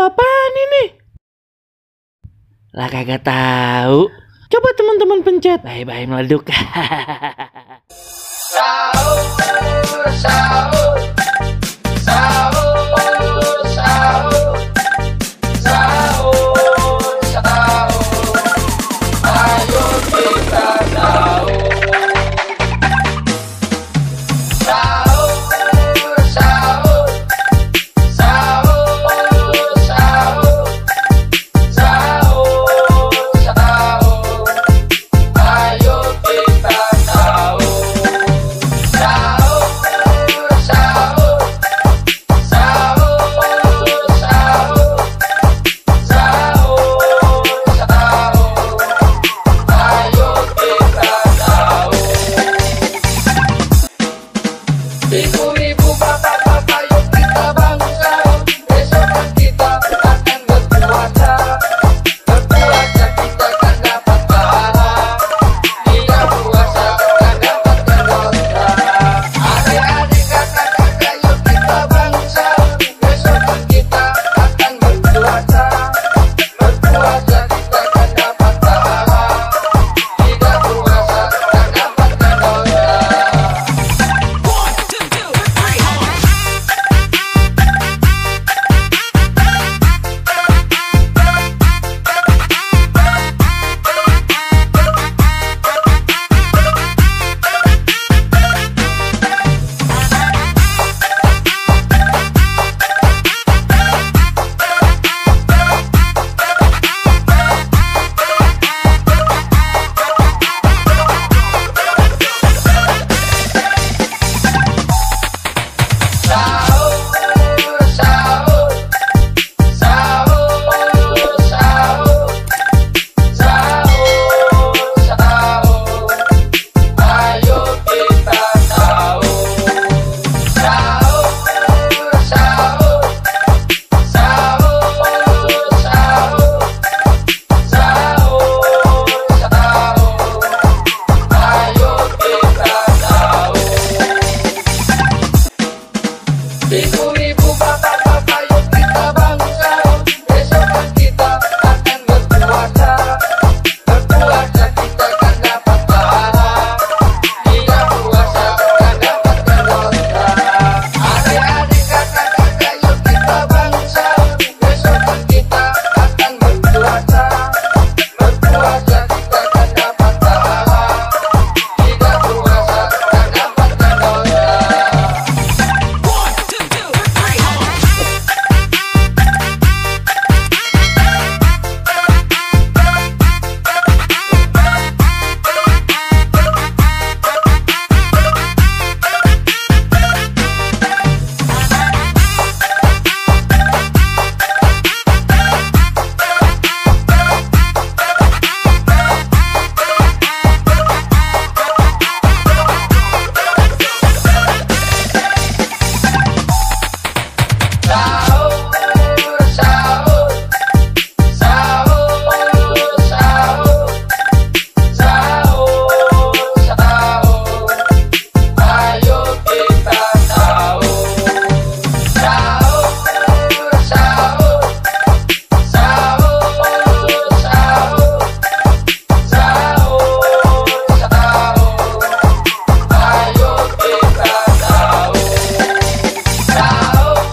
apaan ini? Lah kagak tahu. Coba teman-teman pencet. Bye-bye meleduk. Sahur, sahur, sahur, sahur, sahur, sahur. Ayo kita sahur. Sahur, sahur, sahur, sahur, sahur, sahur. Ayo kita sahur. Ibu-ibu, bapak-bapak, yuk kita bangun sahur. Besok kan kita akan berpuasa. Berpuasa kita kan dapat pahala. Tidak puasa kan dapatkan dosa. Adik-adik, kakak-kakak, yuk kita bangun sahur. Besok kan kita akan berpuasa. Berpuasa kita kan dapat pahala. Tidak puasa kan dapatkan dosa. Ibu-ibu, bapak-bapak, yuk kita bangun sahur. Besok kan kita akan berpuasa. Berpuasa kita kan dapat pahala. Tidak puasa kan dapatkan dosa. Adik-adik, kakak-kakak, yuk kita bangun sahur. Besok kan kita akan berpuasa. Berpuasa kita kan dapat pahala. Tidak puasa kan dapatkan dosa. Sahur, sahur, sahur, sahur, sahur, sahur. Ayo kita sahur. Sahur,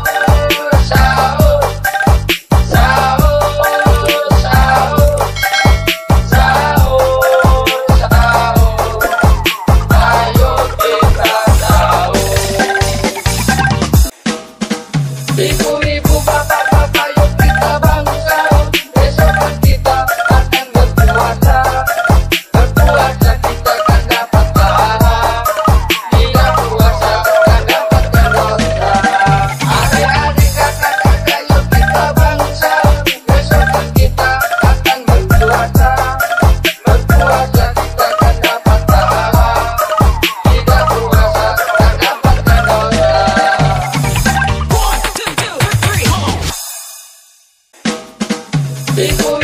sahur, sahur, sahur, sahur, sahur. Ayo kita sahur. Ibu-ibu, bapak-bapak, yuk kita bangun sahur. Besok kan kita akan berpuasa. Berpuasa kita kan dapat pahala. Tidak puasa kan dapatkan dosa. Adik-adik, kakak-kakak, yuk kita bangun sahur. Besok kan kita akan berpuasa. Berpuasa kita kan dapat pahala. Tidak puasa kan dapatkan dosa. Ibu